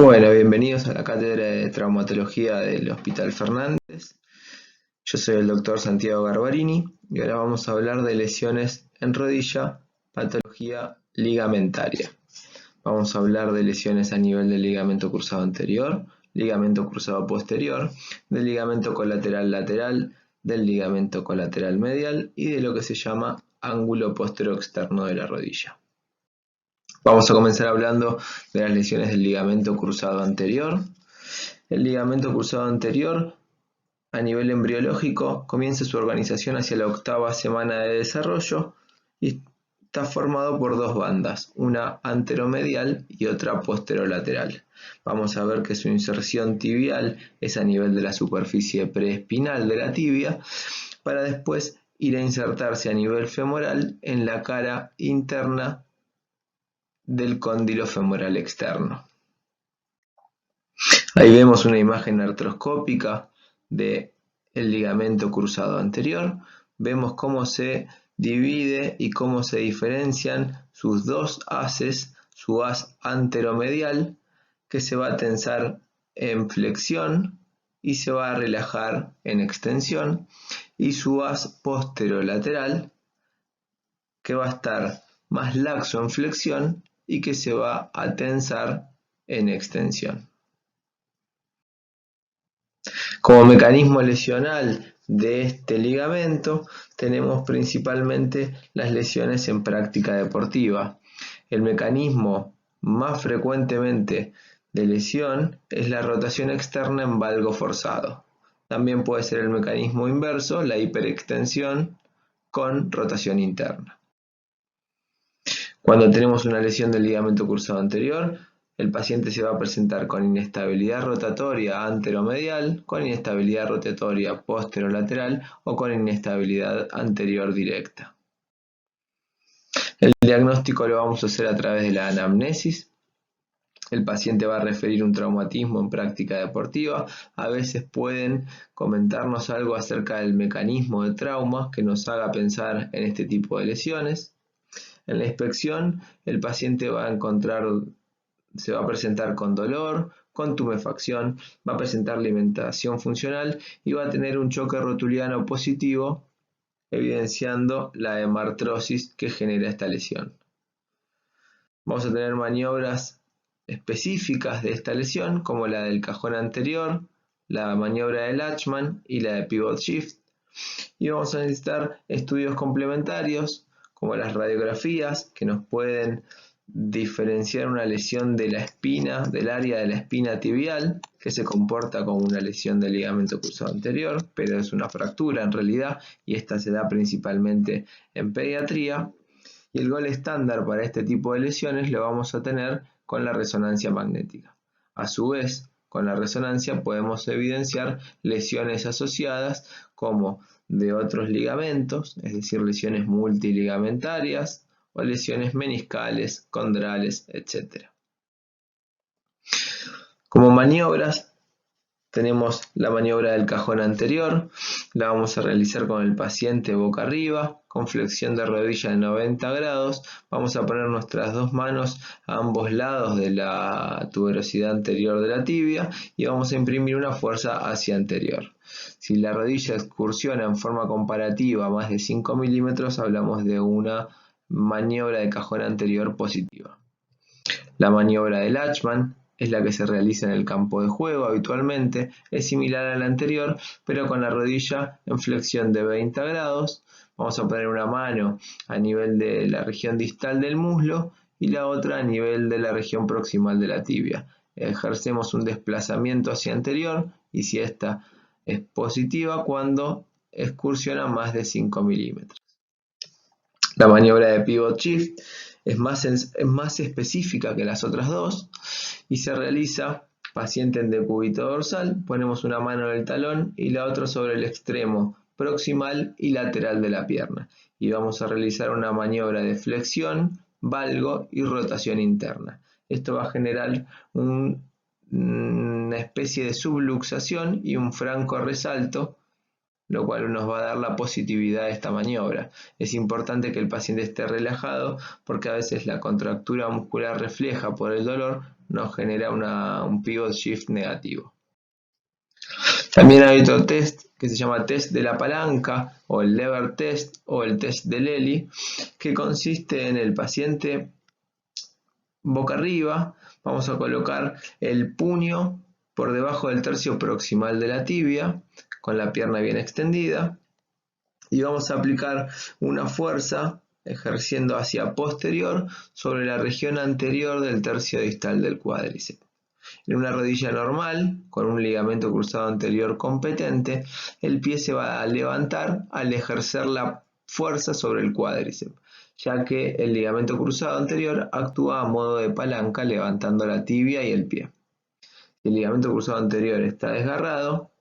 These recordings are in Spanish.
Bueno, bienvenidos a la cátedra de traumatología del Hospital Fernández. Yo soy el doctor Santiago Garbarini y ahora vamos a hablar de lesiones en rodilla, patología ligamentaria. Vamos a hablar de lesiones a nivel del ligamento cruzado anterior, ligamento cruzado posterior, del ligamento colateral lateral, del ligamento colateral medial y de lo que se llama ángulo posterior externo de la rodilla. Vamos a comenzar hablando de las lesiones del ligamento cruzado anterior. El ligamento cruzado anterior, a nivel embriológico, comienza su organización hacia la 8ª semana de desarrollo y está formado por dos bandas, una anteromedial y otra posterolateral. Vamos a ver que su inserción tibial es a nivel de la superficie preespinal de la tibia, para después ir a insertarse a nivel femoral en la cara interna del cóndilo femoral externo. Ahí vemos una imagen artroscópica del ligamento cruzado anterior. Vemos cómo se divide y cómo se diferencian sus dos haces, su haz anteromedial, que se va a tensar en flexión y se va a relajar en extensión, y su haz posterolateral, que va a estar más laxo en flexión y que se va a tensar en extensión. Como mecanismo lesional de este ligamento tenemos principalmente las lesiones en práctica deportiva. El mecanismo más frecuentemente de lesión es la rotación externa en valgo forzado. También puede ser el mecanismo inverso, la hiperextensión con rotación interna. Cuando tenemos una lesión del ligamento cruzado anterior, el paciente se va a presentar con inestabilidad rotatoria anteromedial, con inestabilidad rotatoria posterolateral o con inestabilidad anterior directa. El diagnóstico lo vamos a hacer a través de la anamnesis. El paciente va a referir un traumatismo en práctica deportiva. A veces pueden comentarnos algo acerca del mecanismo de trauma que nos haga pensar en este tipo de lesiones. En la inspección, el paciente se va a presentar con dolor, con tumefacción, va a presentar alimentación funcional y va a tener un choque rotuliano positivo, evidenciando la hemartrosis que genera esta lesión. Vamos a tener maniobras específicas de esta lesión, como la del cajón anterior, la maniobra de Latchman y la de Pivot Shift. Y vamos a necesitar estudios complementarios, como las radiografías, que nos pueden diferenciar una lesión de la espina, del área de la espina tibial, que se comporta como una lesión del ligamento cruzado anterior, pero es una fractura en realidad, y esta se da principalmente en pediatría. Y el gol estándar para este tipo de lesiones lo vamos a tener con la resonancia magnética. A su vez, con la resonancia podemos evidenciar lesiones asociadas como de otros ligamentos, es decir, lesiones multiligamentarias o lesiones meniscales, condrales, etc. Como maniobras tenemos la maniobra del cajón anterior, la vamos a realizar con el paciente boca arriba, con flexión de rodilla de 90 grados, vamos a poner nuestras dos manos a ambos lados de la tuberosidad anterior de la tibia y vamos a imprimir una fuerza hacia anterior. Si la rodilla excursiona en forma comparativa más de 5 milímetros, hablamos de una maniobra de cajón anterior positiva. La maniobra de Latchman es la que se realiza en el campo de juego habitualmente, es similar a la anterior, pero con la rodilla en flexión de 20 grados. Vamos a poner una mano a nivel de la región distal del muslo y la otra a nivel de la región proximal de la tibia. Ejercemos un desplazamiento hacia anterior y si esta es positiva cuando excursiona más de 5 milímetros. La maniobra de Pivot Shift es más específica que las otras dos y se realiza paciente en decúbito dorsal, ponemos una mano en el talón y la otra sobre el extremo proximal y lateral de la pierna y vamos a realizar una maniobra de flexión, valgo y rotación interna. Esto va a generar una especie de subluxación y un franco resalto lo cual nos va a dar la positividad de esta maniobra. Es importante que el paciente esté relajado porque a veces la contractura muscular refleja por el dolor nos genera un pivot shift negativo. También hay otro test que se llama test de la palanca o el lever test o el test de Lely, que consiste en el paciente boca arriba. Vamos a colocar el puño por debajo del tercio proximal de la tibia, con la pierna bien extendida, y vamos a aplicar una fuerza ejerciendo hacia posterior sobre la región anterior del tercio distal del cuádriceps. En una rodilla normal, con un ligamento cruzado anterior competente, el pie se va a levantar al ejercer la fuerza sobre el cuádriceps, ya que el ligamento cruzado anterior actúa a modo de palanca levantando la tibia y el pie. Si el ligamento cruzado anterior está desgarrado,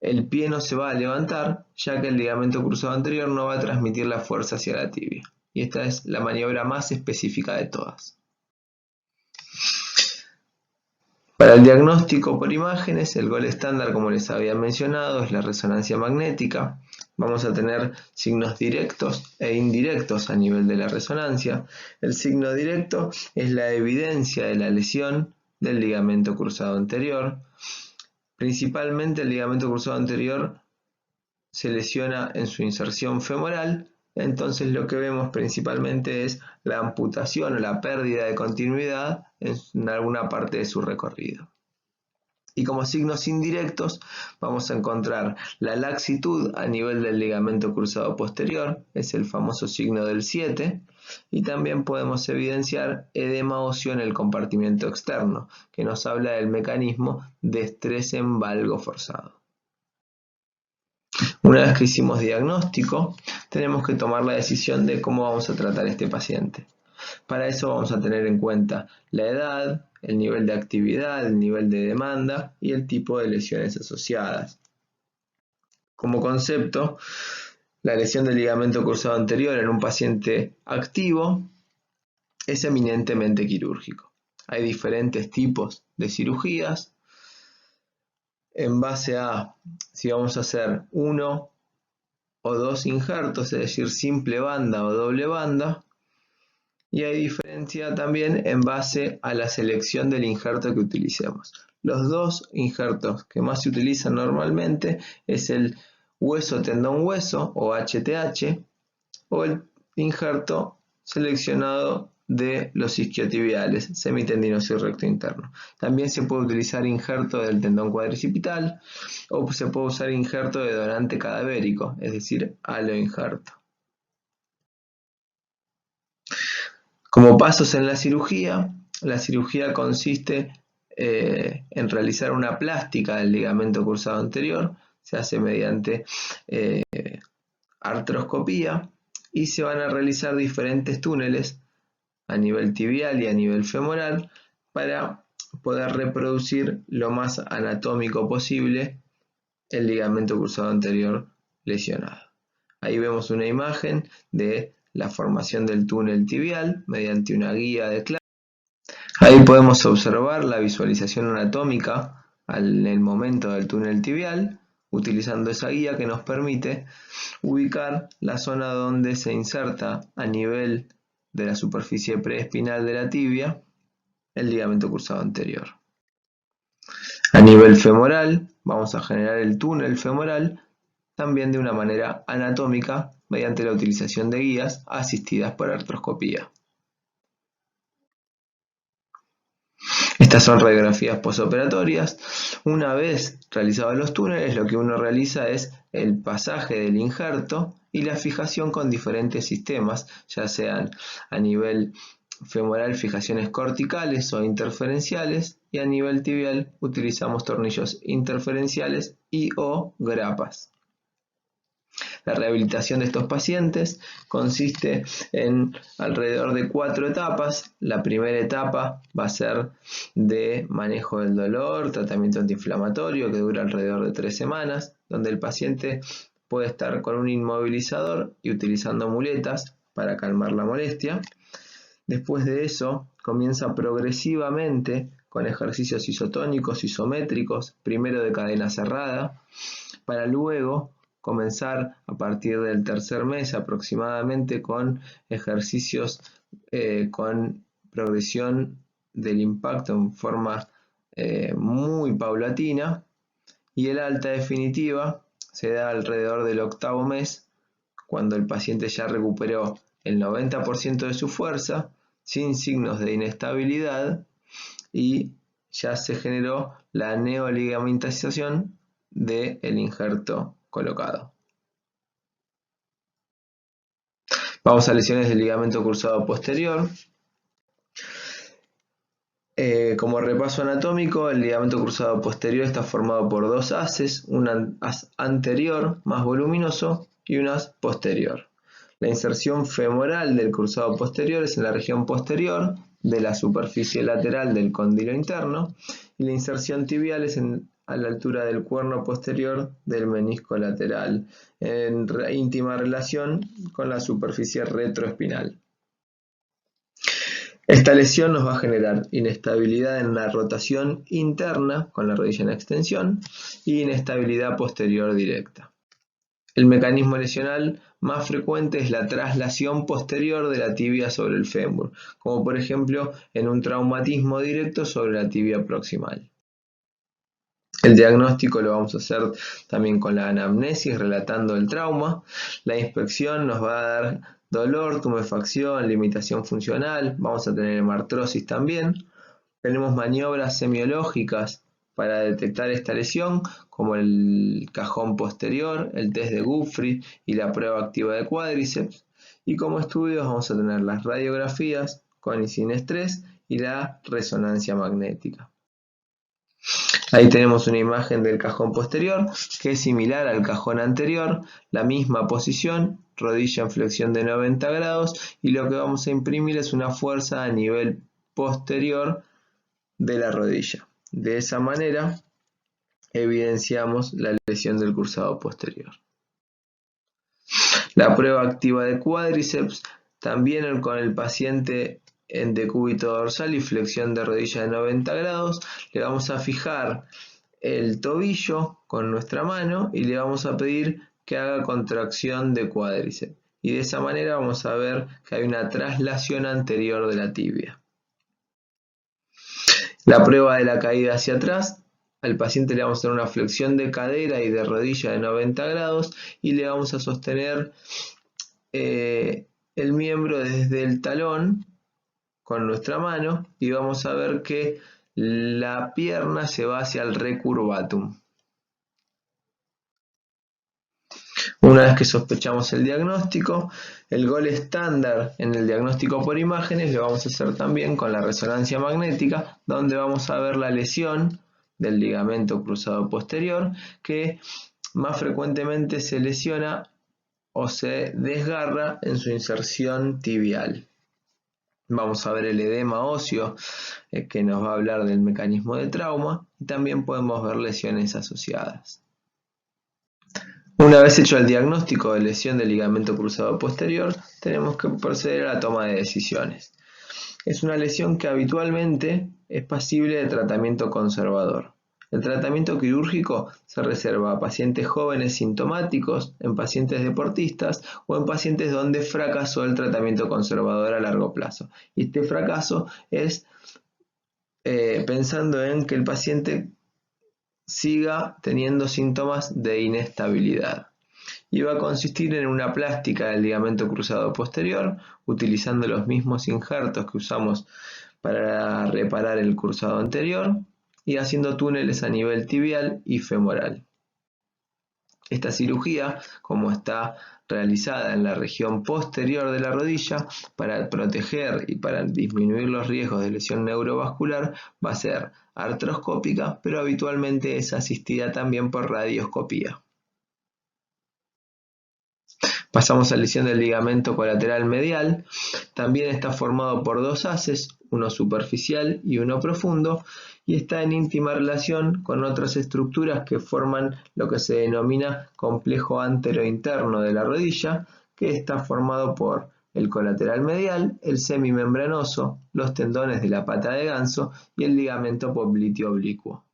el pie no se va a levantar, ya que el ligamento cruzado anterior no va a transmitir la fuerza hacia la tibia. Y esta es la maniobra más específica de todas. Para el diagnóstico por imágenes, el gold estándar, como les había mencionado, es la resonancia magnética. Vamos a tener signos directos e indirectos a nivel de la resonancia. El signo directo es la evidencia de la lesión del ligamento cruzado anterior. Principalmente el ligamento cruzado anterior se lesiona en su inserción femoral, entonces lo que vemos principalmente es la amputación o la pérdida de continuidad en alguna parte de su recorrido. Y como signos indirectos vamos a encontrar la laxitud a nivel del ligamento cruzado posterior, es el famoso signo del 7, y también podemos evidenciar edema óseo en el compartimento externo, que nos habla del mecanismo de estrés en valgo forzado. Una vez que hicimos diagnóstico, tenemos que tomar la decisión de cómo vamos a tratar a este paciente. Para eso vamos a tener en cuenta la edad, el nivel de actividad, el nivel de demanda y el tipo de lesiones asociadas. Como concepto, la lesión del ligamento cruzado anterior en un paciente activo es eminentemente quirúrgico. Hay diferentes tipos de cirugías en base a si vamos a hacer 1 o 2 injertos, es decir, simple banda o doble banda, y hay diferencia también en base a la selección del injerto que utilicemos. Los dos injertos que más se utilizan normalmente es el hueso tendón hueso o HTH o el injerto seleccionado de los isquiotibiales, semitendinoso y recto interno. También se puede utilizar injerto del tendón cuadricipital o se puede usar injerto de donante cadavérico, es decir, aloinjerto. Como pasos en la cirugía consiste en realizar una plástica del ligamento cruzado anterior, se hace mediante artroscopía y se van a realizar diferentes túneles a nivel tibial y a nivel femoral para poder reproducir lo más anatómico posible el ligamento cruzado anterior lesionado. Ahí vemos una imagen de la formación del túnel tibial mediante una guía de clave. Ahí podemos observar la visualización anatómica en el momento del túnel tibial, utilizando esa guía que nos permite ubicar la zona donde se inserta a nivel de la superficie preespinal de la tibia el ligamento cruzado anterior. A nivel femoral, vamos a generar el túnel femoral también de una manera anatómica mediante la utilización de guías asistidas por artroscopía. Estas son radiografías posoperatorias. Una vez realizados los túneles, lo que uno realiza es el pasaje del injerto y la fijación con diferentes sistemas, ya sean a nivel femoral fijaciones corticales o interferenciales, y a nivel tibial utilizamos tornillos interferenciales y o grapas. La rehabilitación de estos pacientes consiste en alrededor de 4 etapas. La primera etapa va a ser de manejo del dolor, tratamiento antiinflamatorio que dura alrededor de 3 semanas, donde el paciente puede estar con un inmovilizador y utilizando muletas para calmar la molestia. Después de eso comienza progresivamente con ejercicios isotónicos, isométricos, primero de cadena cerrada, para luego comenzar a partir del tercer mes aproximadamente con ejercicios con progresión del impacto en forma muy paulatina, y el alta definitiva se da alrededor del octavo mes, cuando el paciente ya recuperó el 90% de su fuerza, sin signos de inestabilidad, y ya se generó la neoligamentización del injerto colocado. Vamos a lesiones del ligamento cruzado posterior. Como repaso anatómico, el ligamento cruzado posterior está formado por dos haces, un haz anterior más voluminoso y un haz posterior. La inserción femoral del cruzado posterior es en la región posterior de la superficie lateral del cóndilo interno, y la inserción tibial es a la altura del cuerno posterior del menisco lateral, en íntima relación con la superficie retroespinal. Esta lesión nos va a generar inestabilidad en la rotación interna con la rodilla en extensión y inestabilidad posterior directa. El mecanismo lesional más frecuente es la traslación posterior de la tibia sobre el fémur, como por ejemplo en un traumatismo directo sobre la tibia proximal. El diagnóstico lo vamos a hacer también con la anamnesis, relatando el trauma. La inspección nos va a dar dolor, tumefacción, limitación funcional. Vamos a tener hemartrosis también. Tenemos maniobras semiológicas para detectar esta lesión, como el cajón posterior, el test de Guthrie y la prueba activa de cuádriceps. Y como estudios vamos a tener las radiografías con y sin estrés y la resonancia magnética. Ahí tenemos una imagen del cajón posterior que es similar al cajón anterior, la misma posición, rodilla en flexión de 90 grados, y lo que vamos a imprimir es una fuerza a nivel posterior de la rodilla. De esa manera evidenciamos la lesión del cruzado posterior. La prueba activa de cuádriceps, también con el paciente en decúbito dorsal y flexión de rodilla de 90 grados, le vamos a fijar el tobillo con nuestra mano y le vamos a pedir que haga contracción de cuádriceps. Y de esa manera vamos a ver que hay una traslación anterior de la tibia. La prueba de la caída hacia atrás, al paciente le vamos a hacer una flexión de cadera y de rodilla de 90 grados y le vamos a sostener el miembro desde el talón con nuestra mano y vamos a ver que la pierna se va hacia el recurvatum. Una vez que sospechamos el diagnóstico, el gol estándar en el diagnóstico por imágenes lo vamos a hacer también con la resonancia magnética, donde vamos a ver la lesión del ligamento cruzado posterior, que más frecuentemente se lesiona o se desgarra en su inserción tibial. Vamos a ver el edema óseo, que nos va a hablar del mecanismo de trauma, y también podemos ver lesiones asociadas. Una vez hecho el diagnóstico de lesión del ligamento cruzado posterior, tenemos que proceder a la toma de decisiones. Es una lesión que habitualmente es pasible de tratamiento conservador. El tratamiento quirúrgico se reserva a pacientes jóvenes sintomáticos, en pacientes deportistas o en pacientes donde fracasó el tratamiento conservador a largo plazo. Y este fracaso es pensando en que el paciente siga teniendo síntomas de inestabilidad. Y va a consistir en una plástica del ligamento cruzado posterior, utilizando los mismos injertos que usamos para reparar el cruzado anterior y haciendo túneles a nivel tibial y femoral. Esta cirugía, como está realizada en la región posterior de la rodilla, para proteger y para disminuir los riesgos de lesión neurovascular, va a ser artroscópica, pero habitualmente es asistida también por radioscopía. Pasamos a la lesión del ligamento colateral medial. También está formado por dos haces, uno superficial y uno profundo, y está en íntima relación con otras estructuras que forman lo que se denomina complejo antero-interno de la rodilla, que está formado por el colateral medial, el semimembranoso, los tendones de la pata de ganso y el ligamento popliteo oblicuo.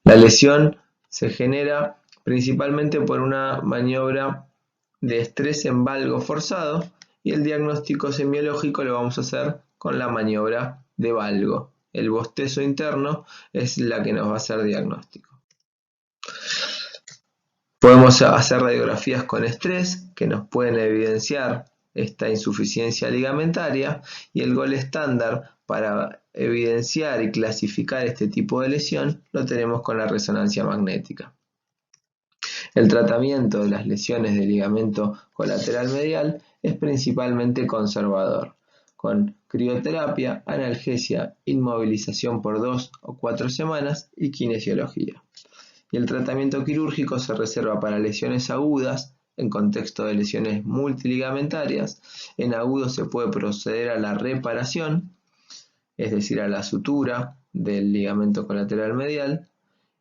La lesión se genera principalmente por una maniobra de estrés en valgo forzado, y el diagnóstico semiológico lo vamos a hacer con la maniobra de valgo. El bostezo interno es la que nos va a hacer diagnóstico. Podemos hacer radiografías con estrés que nos pueden evidenciar esta insuficiencia ligamentaria, y el gol estándar para evidenciar y clasificar este tipo de lesión lo tenemos con la resonancia magnética. El tratamiento de las lesiones de ligamento colateral medial es principalmente conservador, con crioterapia, analgesia, inmovilización por 2 o 4 semanas y kinesiología. Y el tratamiento quirúrgico se reserva para lesiones agudas, en contexto de lesiones multiligamentarias. En agudo se puede proceder a la reparación, es decir, a la sutura del ligamento colateral medial,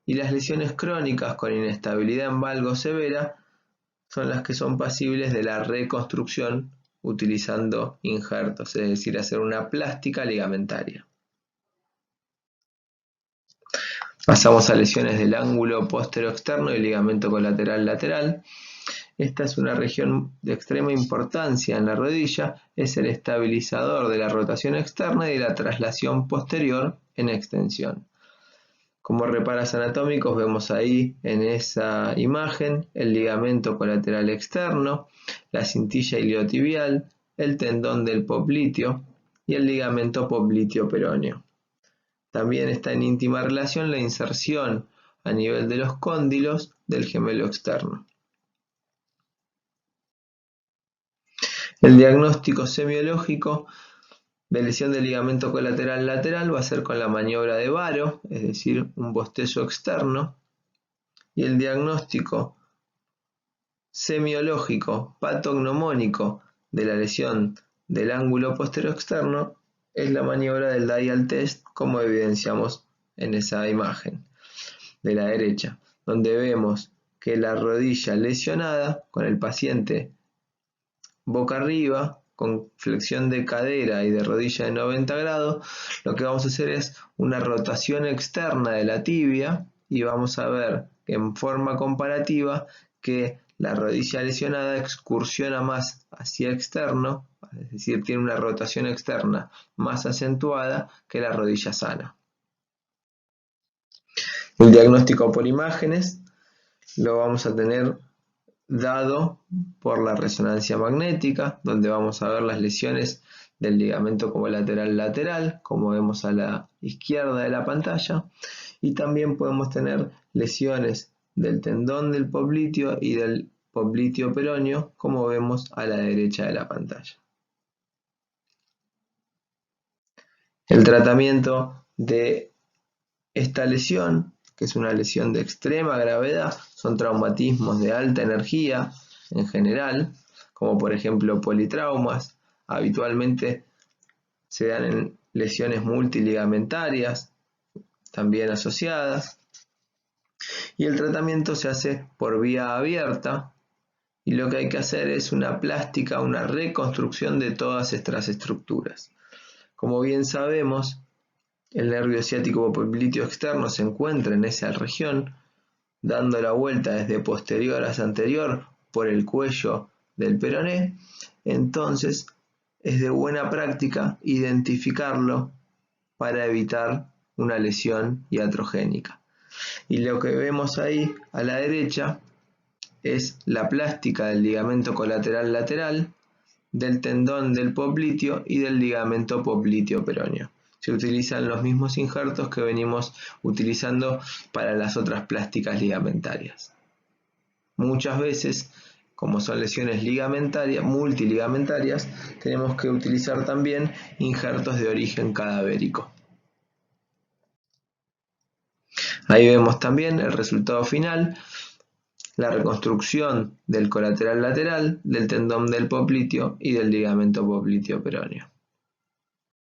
y las lesiones crónicas con inestabilidad en valgo severa son las que son pasibles de la reconstrucción utilizando injertos, es decir, hacer una plástica ligamentaria. Pasamos a lesiones del ángulo póstero-externo y ligamento colateral lateral. Esta es una región de extrema importancia en la rodilla, es el estabilizador de la rotación externa y de la traslación posterior en extensión. Como reparos anatómicos vemos ahí en esa imagen el ligamento colateral externo, la cintilla iliotibial, el tendón del popliteo y el ligamento popliteo peroneo. También está en íntima relación la inserción a nivel de los cóndilos del gemelo externo. El diagnóstico semiológico de lesión del ligamento colateral lateral va a ser con la maniobra de varo, es decir, un bostezo externo, y el diagnóstico semiológico patognomónico de la lesión del ángulo postero externo es la maniobra del dial test, como evidenciamos en esa imagen de la derecha, donde vemos que la rodilla lesionada con el paciente boca arriba, con flexión de cadera y de rodilla de 90 grados, lo que vamos a hacer es una rotación externa de la tibia y vamos a ver que en forma comparativa que la rodilla lesionada excursiona más hacia externo, es decir, tiene una rotación externa más acentuada que la rodilla sana. El diagnóstico por imágenes lo vamos a tener dado por la resonancia magnética, donde vamos a ver las lesiones del ligamento colateral lateral, como vemos a la izquierda de la pantalla, y también podemos tener lesiones del tendón del popliteo y del popliteo peroneo, como vemos a la derecha de la pantalla. El tratamiento de esta lesión, que es una lesión de extrema gravedad, son traumatismos de alta energía en general, como por ejemplo politraumas. Habitualmente se dan en lesiones multiligamentarias, también asociadas, y el tratamiento se hace por vía abierta, y lo que hay que hacer es una plástica, una reconstrucción de todas estas estructuras. Como bien sabemos, el nervio ciático popliteo externo se encuentra en esa región, dando la vuelta desde posterior hacia anterior por el cuello del peroné. Entonces es de buena práctica identificarlo para evitar una lesión iatrogénica. Y lo que vemos ahí a la derecha es la plástica del ligamento colateral lateral, del tendón del popliteo y del ligamento popliteo peroneo. Se utilizan los mismos injertos que venimos utilizando para las otras plásticas ligamentarias. Muchas veces, como son lesiones ligamentarias, multiligamentarias, tenemos que utilizar también injertos de origen cadavérico. Ahí vemos también el resultado final, la reconstrucción del colateral lateral, del tendón del popliteo y del ligamento popliteo peroneo.